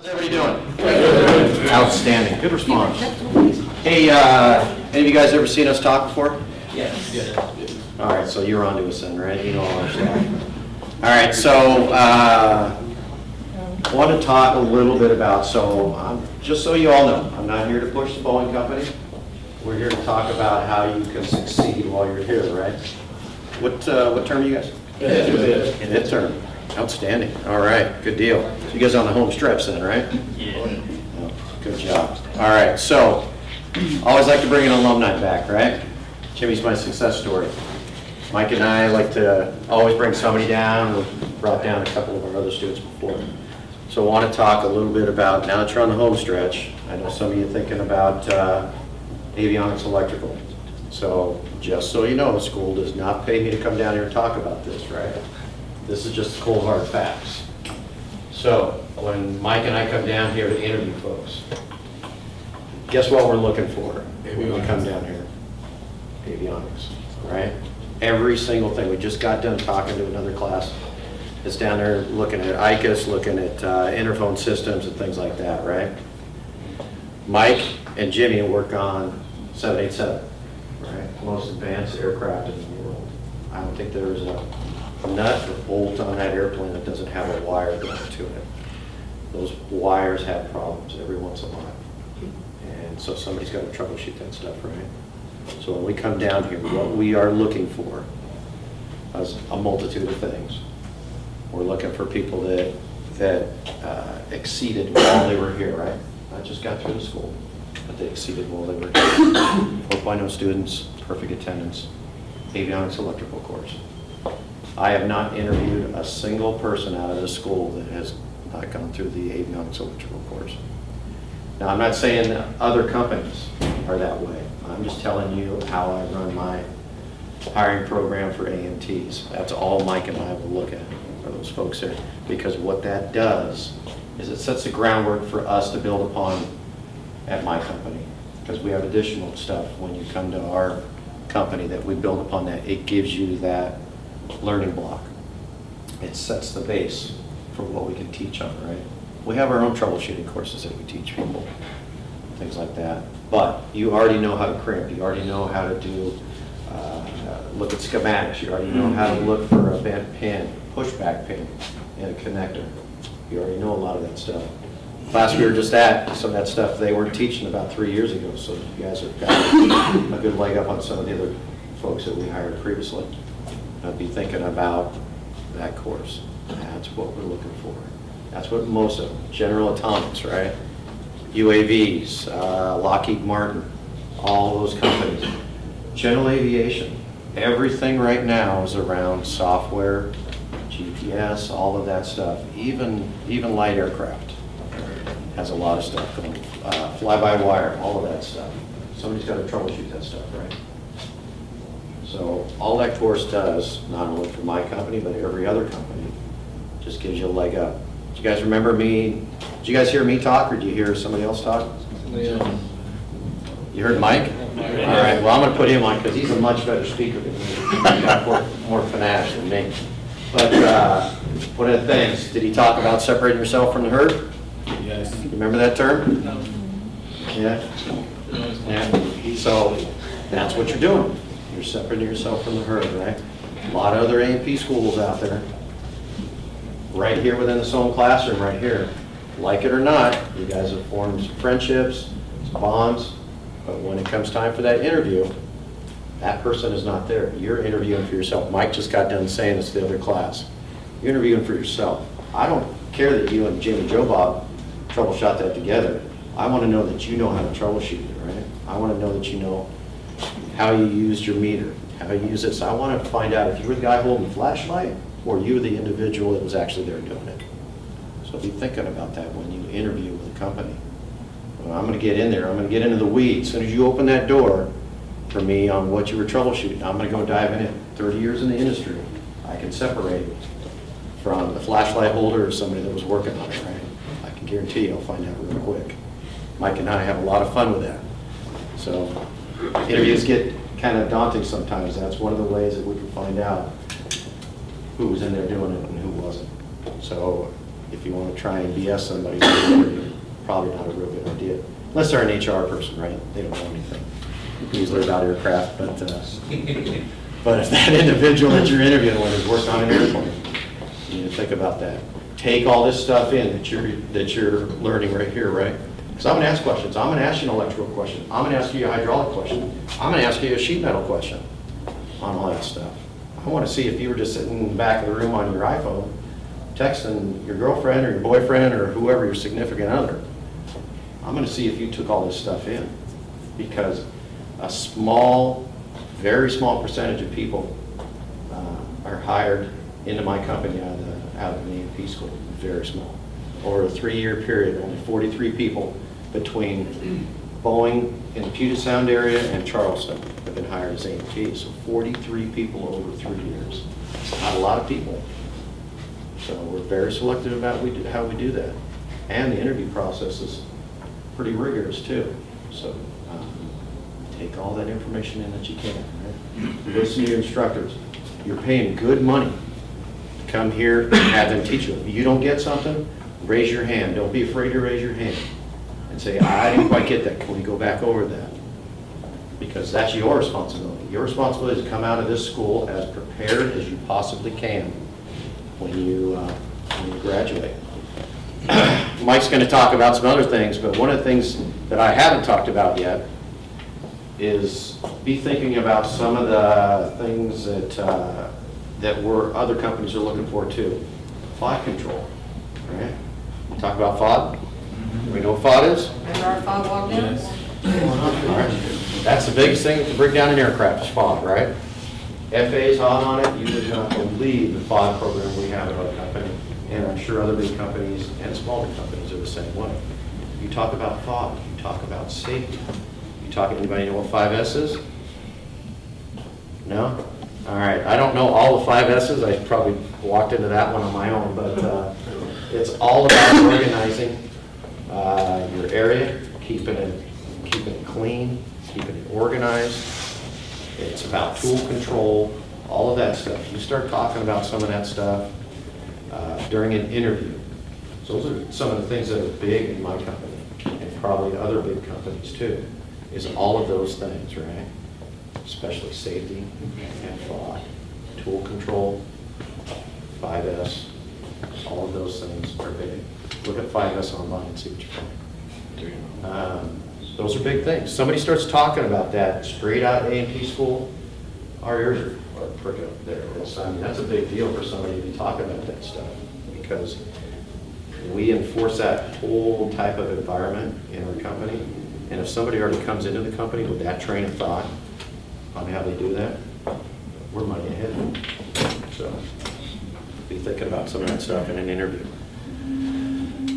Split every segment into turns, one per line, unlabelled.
Everybody doing? Outstanding. Good response. Hey, any of you guys ever seen us talk before?
Yes.
All right, so you're on to us then, right? You know all our stuff. All right, so I want to talk a little bit about, just so you all know, I'm not here to push the Boeing Company. We're here to talk about how you can succeed while you're here, right? What term are you guys? Mid term. Outstanding. All right, good deal. So you guys on the home stretch then, right?
Yeah.
Oh, good job. All right, so always like to bring an alumni back, right? Jimmy's my success story. Mike and I like to always bring somebody down. We've brought down a couple of our other students before. So I want to talk a little bit about, now that you're on the home stretch, I know some of you are thinking about avionics electrical. So just so you know, the school does not pay me to come down here and talk about this, right? This is just cold hard facts. So when Mike and I come down here to interview folks, guess what we're looking for when we come down here? Avionics, right? Every single thing. We just got done talking to another class that's down there looking at ICAS, looking at interphone systems and things like that, right? Mike and Jimmy work on 787, right? Most advanced aircraft in the world. I don't think there's a nut or bolt on that airplane that doesn't have a wire going to it. Those wires have problems every once in a while. And so somebody's got to troubleshoot that stuff, right? So when we come down here, what we are looking for is a multitude of things. We're looking for people that exceeded while they were here, right? Not just got through the school, but they exceeded while they were here. 4.0 students, perfect attendance, avionics electrical course. I have not interviewed a single person out of the school that has not gone through the avionics electrical course. Now, I'm not saying that other companies are that way. I'm just telling you how I run my hiring program for AMTs. That's all Mike and I will look at, for those folks there. Because what that does is it sets the groundwork for us to build upon at my company. Because we have additional stuff when you come to our company that we build upon that. It gives you that learning block. It sets the base for what we can teach on, right? We have our own troubleshooting courses that we teach people, things like that. But you already know how to crimp. You already know how to do, look at schematics. You already know how to look for a bent pin, pushback pin, and a connector. You already know a lot of that stuff. Class we were just at, some of that stuff they weren't teaching about 3 years ago, so you guys have got a good leg up on some of the other folks that we hired previously. I'd be thinking about that course. That's what we're looking for. That's what most of them, General Atomics, right? UAVs, Lockheed Martin, all those companies. General aviation, everything right now is around software, GPS, all of that stuff. Even light aircraft has a lot of stuff going. Fly-by-wire, all of that stuff. Somebody's got to troubleshoot that stuff, right? So all that course does, not only for my company, but every other company, just gives you a leg up. Do you guys remember me? Did you guys hear me talk, or did you hear somebody else talk? You heard Mike? All right, well, I'm going to put him on because he's a much better speaker than me. He's got more panache than me. But one of the things, did he talk about separating yourself from the herd?
Yes.
You remember that term?
No.
Yeah? Yeah. So that's what you're doing. You're separating yourself from the herd, right? A lot of other A&P schools out there, right here within this own classroom, right here. Like it or not, you guys have formed some friendships, some bonds, but when it comes time for that interview, that person is not there. You're interviewing for yourself. Mike just got done saying this to the other class. You're interviewing for yourself. I don't care that you and Jim and Joe Bob troubleshot that together. I want to know that you know how to troubleshoot it, right? I want to know that you know how you used your meter, how you use it. So I want to find out if you were the guy holding the flashlight or you were the individual that was actually there doing it. So be thinking about that when you interview with a company. Well, I'm going to get in there. I'm going to get into the weeds. As soon as you open that door for me on what you were troubleshooting, I'm going to go dive in it. 30 years in the industry, I can separate from the flashlight holder or somebody that was working on it, right? I can guarantee you I'll find out real quick. Mike and I have a lot of fun with that. So interviews get kind of daunting sometimes. That's one of the ways that we can find out who was in there doing it and who wasn't. So if you want to try and BS somebody, it's probably not a real good idea. Unless they're an HR person, right? They don't know anything. Usually about aircraft, but if that individual that you're interviewing with is working on an airplane, you need to think about that. Take all this stuff in that you're learning right here, right? Because I'm going to ask questions. I'm going to ask you an electrical question. I'm going to ask you a hydraulic question. I'm going to ask you a sheet metal question on all that stuff. I want to see if you were just sitting in the back of the room on your iPhone, texting your girlfriend or your boyfriend or whoever your significant other. I'm going to see if you took all this stuff in, because a small, very small percentage of people are hired into my company out of an A&P school. Very small. Over a 3-year period, only 43 people between Boeing in the Puget Sound area and Charleston have been hired as A&P. So 43 people over 3 years. It's not a lot of people. So we're very selective about how we do that. And the interview process is pretty rigorous too. So take all that information in that you can. Right? Listen to your instructors. You're paying good money to come here and have them teach you. If you don't get something, raise your hand. Don't be afraid to raise your hand and say, I didn't quite get that. Can we go back over that? Because that's your responsibility. Your responsibility is to come out of this school as prepared as you possibly can when you graduate. Mike's going to talk about some other things, but one of the things that I haven't talked about yet is be thinking about some of the things that other companies are looking for too. FOD control, right? Talk about FOD. We know what FOD is?
Remember our FOD walk down?
All right. That's the biggest thing to bring down an aircraft is FOD, right? FAA's hot on it. You would not believe the FOD program we have at our company, and I'm sure other big companies and smaller companies are the same way. You talk about FOD, you talk about safety. Anybody know what 5S is? No? All right. I don't know all the 5 S's. I probably walked into that one on my own, but it's all about organizing your area, keeping it clean, keeping it organized. It's about tool control, all of that stuff. You start talking about some of that stuff during an interview. So those are some of the things that are big in my company, and probably other big companies too, is all of those things, right? Especially safety and FOD, tool control, 5S, all of those things are big. Look at 5S online and see what you find. Those are big things. Somebody starts talking about that straight out of A&P school, our ears are pricked up there. That's a big deal for somebody to talk about that stuff, because we enforce that whole type of environment in our company. And if somebody already comes into the company with that train of thought on how they do that, we're money ahead. So be thinking about some of that stuff in an interview.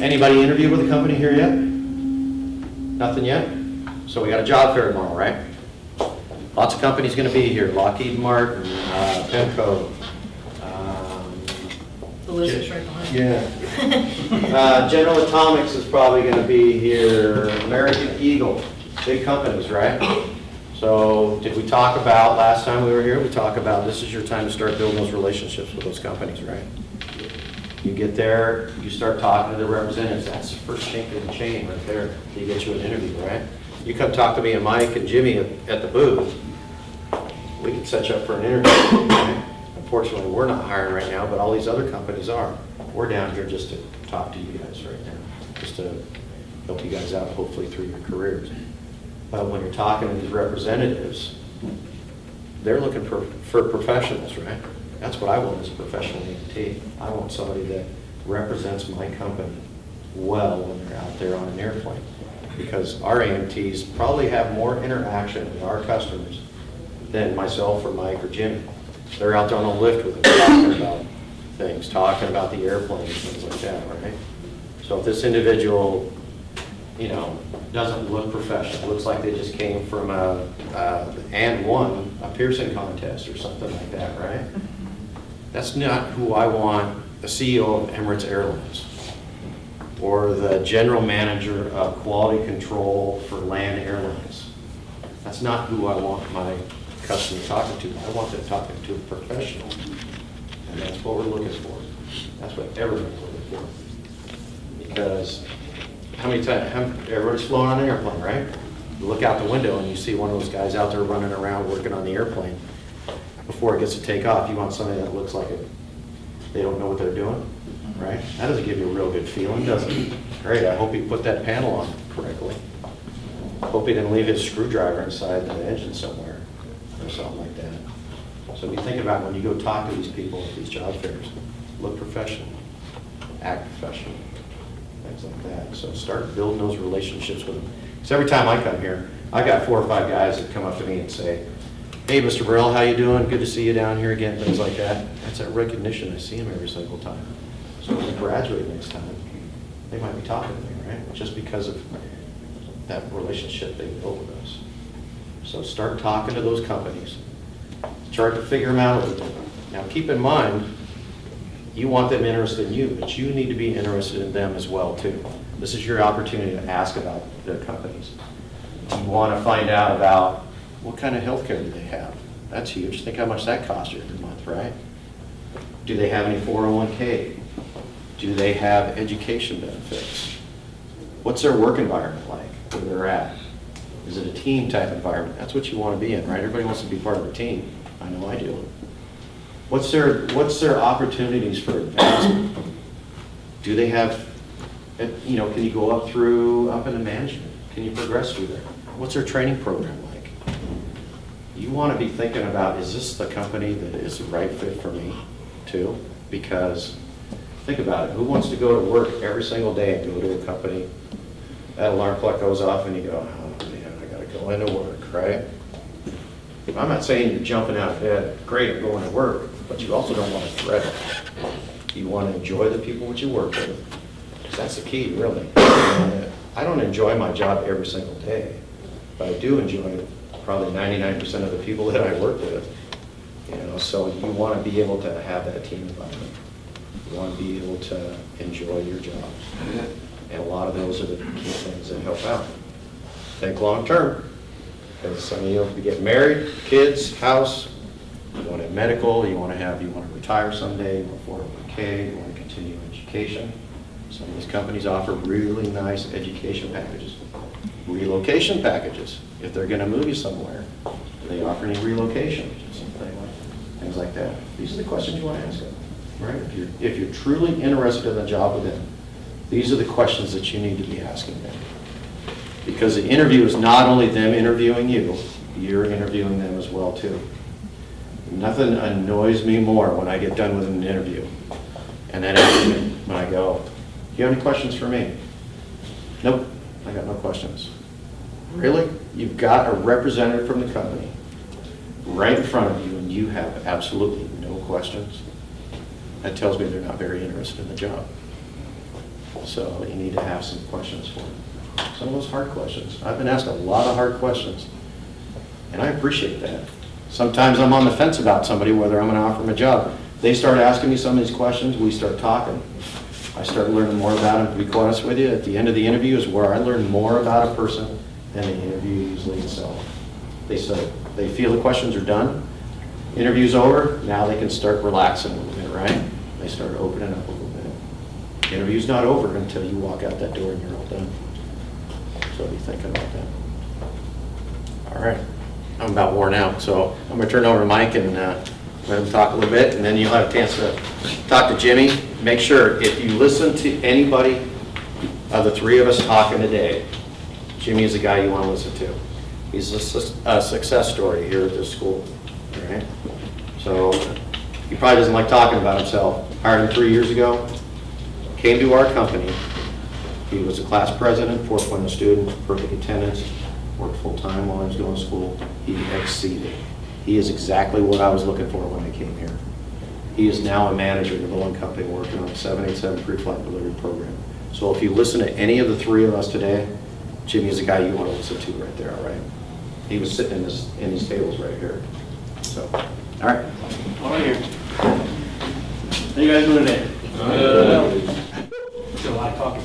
Anybody interview with a company here yet? Nothing yet? So we got a job fair tomorrow, right? Lots of companies going to be here. Lockheed Martin, Pemco.
The list is right behind.
Yeah. General Atomics is probably going to be here. American Eagle. Big companies, right? So did we talk about, last time we were here, we talked about this is your time to start building those relationships with those companies, right? You get there, you start talking to the representatives. That's the first link in the chain right there to get you an interview, right? You come talk to me and Mike and Jimmy at the booth. We can set you up for an interview. Right? Unfortunately, we're not hiring right now, but all these other companies are. We're down here just to talk to you guys right now, just to help you guys out, hopefully through your careers. But when you're talking to these representatives, they're looking for professionals, right? That's what I want as a professional EMT. I want somebody that represents my company well when they're out there on an airplane. Because our EMTs probably have more interaction with our customers than myself or Mike or Jimmy. They're out there on a lift with them, talking about things, talking about the airplane and things like that, right? So if this individual, doesn't look professional, looks like they just came from and won a Pearson contest or something like that, right? That's not who I want the CEO of Emirates Airlines or the general manager of quality control for land airlines. That's not who I want my customer talking to. I want them talking to a professional. And that's what we're looking for. That's what everyone's looking for. because how many times, everybody's flown on an airplane, right? You look out the window and you see one of those guys out there running around working on the airplane. Before it gets to take off, you want somebody that looks like they don't know what they're doing, right? That doesn't give you a real good feeling, does it? Great, I hope he put that panel on correctly. Hope he didn't leave his screwdriver inside the engine somewhere or something like that. So be thinking about when you go talk to these people at these job fairs, look professional, act professional, things like that. So start building those relationships with them. Because every time I come here, I got 4 or 5 guys that come up to me and say, hey, Mr. Burrell, how you doing? Good to see you down here again, things like that. That's that recognition. I see them every single time. So when they graduate next time, they might be talking to me, right? Just because of that relationship they built with us. So start talking to those companies. Start to figure them out a little bit. Now keep in mind, you want them interested in you, but you need to be interested in them as well too. This is your opportunity to ask about their companies. You want to find out about what kind of health care do they have. That's huge. Think how much that costs you every month, right? Do they have any 401k? Do they have education benefits? What's their work environment like, where they're at? Is it a team type environment? That's what you want to be in, right? Everybody wants to be part of a team. I know I do. What's their opportunities for advancement? Do they have, can you go up into management? Can you progress through there? What's their training program like? You want to be thinking about, is this the company that is the right fit for me too? Because think about it, who wants to go to work every single day and go to a company, that alarm clock goes off and you go, oh man, I got to go into work, right? I'm not saying you're jumping out of bed, great, I'm going to work, but you also don't want to threat it. You want to enjoy the people that you work with. That's the key, really. I don't enjoy my job every single day, but I do enjoy probably 99% of the people that I work with. So you want to be able to have that team environment. You want to be able to enjoy your job. And a lot of those are the key things that help out. Think long term. Because some of you get married, kids, house, you want to have medical, you want to retire someday, you want 401k, you want to continue education. Some of these companies offer really nice education packages. Relocation packages, if they're going to move you somewhere. Do they offer any relocation? Things like that. These are the questions you want to ask them, right? If you're truly interested in the job with them, these are the questions that you need to be asking them. Because the interview is not only them interviewing you, you're interviewing them as well too. Nothing annoys me more when I get done with an interview. And then when I go, do you have any questions for me? Nope, I got no questions. Really? You've got a representative from the company right in front of you and you have absolutely no questions? That tells me they're not very interested in the job. So you need to have some questions for them. Some of those hard questions. I've been asked a lot of hard questions, and I appreciate that. Sometimes I'm on the fence about somebody, whether I'm going to offer them a job. They start asking me some of these questions, we start talking. I start learning more about them. To be quite honest with you, at the end of the interview is where I learn more about a person than the interview usually itself. They feel the questions are done, interview's over, now they can start relaxing a little bit, right? They start opening up a little bit. Interview's not over until you walk out that door and you're all done. So be thinking about that. All right, I'm about worn out, so I'm gonna turn over to Mike and let him talk a little bit, and then you'll have a chance to talk to Jimmy. Make sure, if you listen to anybody of the 3 of us talking today, Jimmy is the guy you want to listen to. He's a success story here at this school, all right? So he probably doesn't like talking about himself. Hired him 3 years ago, came to our company. He was a class president, 4.0 student, perfect attendance, worked full-time while he was going to school. He exceeded. He is exactly what I was looking for when I came here. He is now a manager at the Boeing Company working on the 787 pre-flight delivery program. So if you listen to any of the 3 of us today, Jimmy is the guy you want to listen to right there, all right? He was sitting in these tables right here. So, all right.
All right here. How you guys doing today? Did a lot of talking.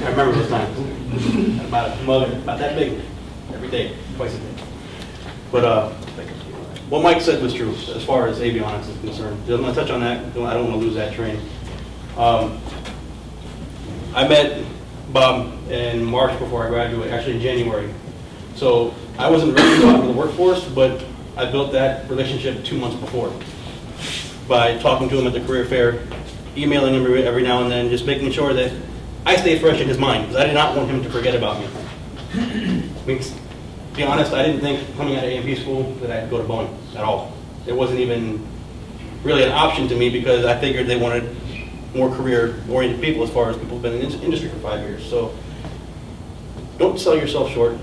I remember those times. About a mother, about that big, every day, twice a day. But what Mike said was true as far as avionics is concerned. I'm going to touch on that. I don't want to lose that train. I met Bob in March before I graduated, actually in January. So I wasn't ready to go out into the workforce, but I built that relationship 2 months before by talking to him at the career fair, emailing him every now and then, just making sure that I stay fresh in his mind, because I did not want him to forget about me. I mean, to be honest, I didn't think coming out of A&P school that I'd go to Boeing at all. It wasn't even really an option to me because I figured they wanted more career-oriented people as far as people who've been in the industry for 5 years. So don't sell yourself short.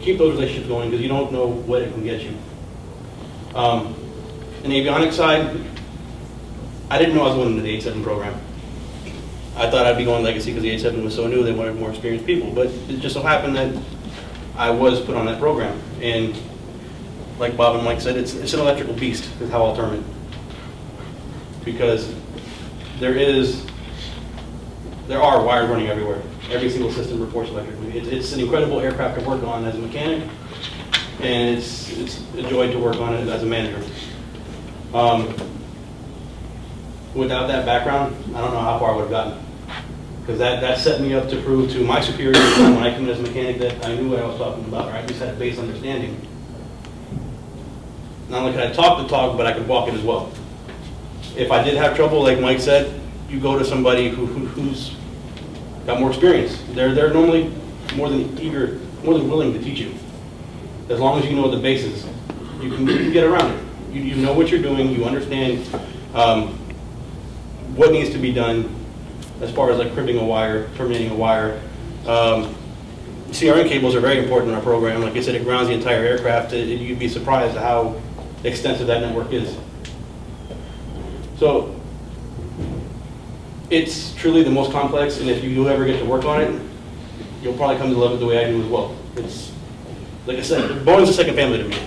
Keep those relationships going because you don't know what it can get you. In the avionics side, I didn't know I was going into the 87 program. I thought I'd be going legacy because the 87 was so new, they wanted more experienced people. But it just so happened that I was put on that program. And like Bob and Mike said, it's an electrical beast, is how I'll term it. Because there are wires running everywhere. Every single system reports electrically. It's an incredible aircraft to work on as a mechanic, and it's a joy to work on it as a manager. Without that background, I don't know how far I would have gotten. Because that set me up to prove to my superiors when I came in as a mechanic that I knew what I was talking about, or I at least had a base understanding. Not only could I talk the talk, but I could walk it as well. If I did have trouble, like Mike said, you go to somebody who's got more experience. They're normally more than willing to teach you. As long as you know the bases, you can get around it. You know what you're doing, you understand what needs to be done as far as like crimping a wire, terminating a wire. CRN cables are very important in our program. Like I said, it grounds the entire aircraft. You'd be surprised at how extensive that network is. So it's truly the most complex, and if you do ever get to work on it, you'll probably come to love it the way I do as well. It's, like I said, Boeing's a second family to me.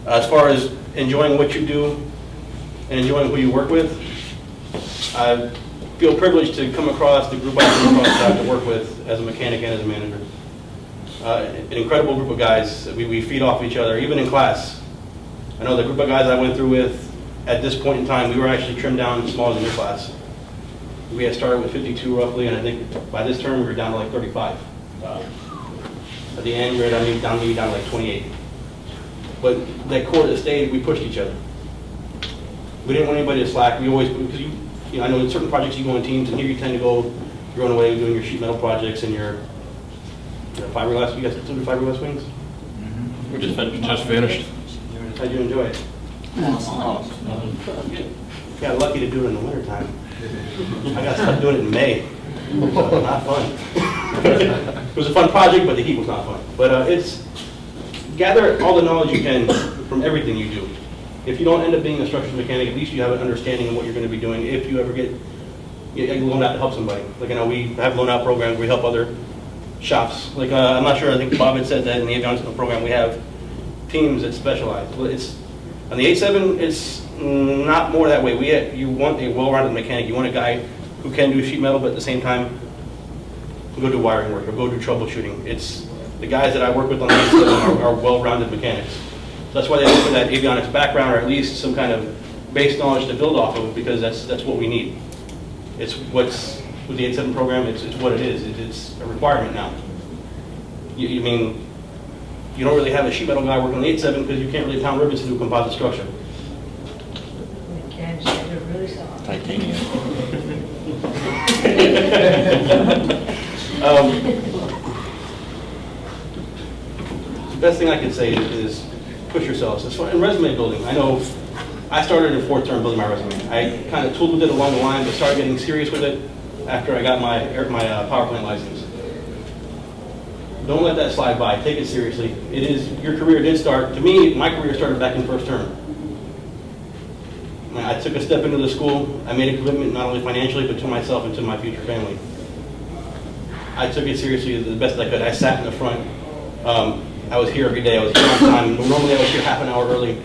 As far as enjoying what you do and enjoying who you work with, I feel privileged to come across the group I come across that I have to work with as a mechanic and as a manager. An incredible group of guys. We feed off each other, even in class. I know the group of guys I went through with, at this point in time, we were actually trimmed down smaller than your class. We had started with 52 roughly, and I think by this term we were down to like 35. At the end, we were down to like 28. But that core that stayed, we pushed each other. We didn't want anybody to slack. We always, because I know in certain projects you go in teams, and here you tend to go your own way doing your sheet metal projects and your fiberglass. You guys still do fiberglass wings?
We just finished.
How'd you enjoy it? Got lucky to do it in the wintertime. I got stuck doing it in May. So not fun. It was a fun project, but the heat was not fun. But it's gather all the knowledge you can from everything you do. If you don't end up being a structural mechanic, at least you have an understanding of what you're going to be doing if you ever get loaned out to help somebody. Like I know we have loan out programs where we help other shops. Like I'm not sure, I think Bob had said that in the avionics program we have teams that specialize. Well, it's on the 87, it's not more that way. You want a well-rounded mechanic. You want a guy who can do sheet metal, but at the same time go do wiring work or go do troubleshooting. It's the guys that I work with on the 87 are well-rounded mechanics. So that's why they look for that avionics background, or at least some kind of base knowledge to build off of, because that's what we need. It's what's with the 87 program. It's what it is. It's a requirement now. You mean you don't really have a sheet metal guy working on the 87 because you can't really pound rivets into a composite structure.
Cans are really soft.
Titanium.
The best thing I can say is push yourselves. As far in resume building, I know I started in fourth term building my resume. I kind of tooled with it along the line, but started getting serious with it after I got my power plant license. Don't let that slide by. Take it seriously. It is, your career did start, to me, my career started back in first term. I took a step into the school. I made a commitment not only financially, but to myself and to my future family. I took it seriously the best I could. I sat in the front. I was here every day. I was here on time. Normally I was here half an hour early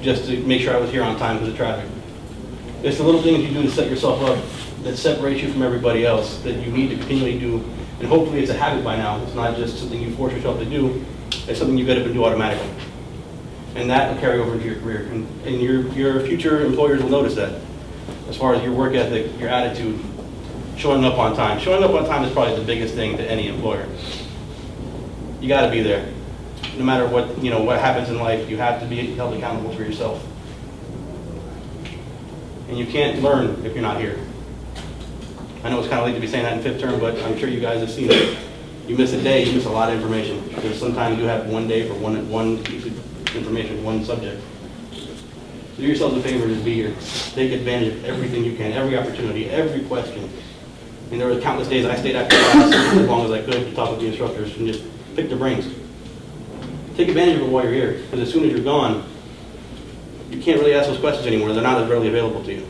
just to make sure I was here on time because of traffic. It's the little things you do to set yourself up that separates you from everybody else that you need to continually do. And hopefully it's a habit by now. It's not just something you force yourself to do. It's something you get up and do automatically. And that will carry over into your career. And your future employers will notice that. As far as your work ethic, your attitude, showing up on time. Showing up on time is probably the biggest thing to any employer. You gotta be there. No matter what, you know, what happens in life, you have to be held accountable for yourself. And you can't learn if you're not here. I know it's kind of late to be saying that in fifth term, but I'm sure you guys have seen it. You miss a day, you miss a lot of information. Because sometimes you have one day for one piece of information, one subject. Do yourselves a favor to be here. Take advantage of everything you can, every opportunity, every question. I mean, there were countless days I stayed after class as long as I could to talk with the instructors and just pick their brains. Take advantage of it while you're here, because as soon as you're gone, you can't really ask those questions anymore. They're not as readily available to you.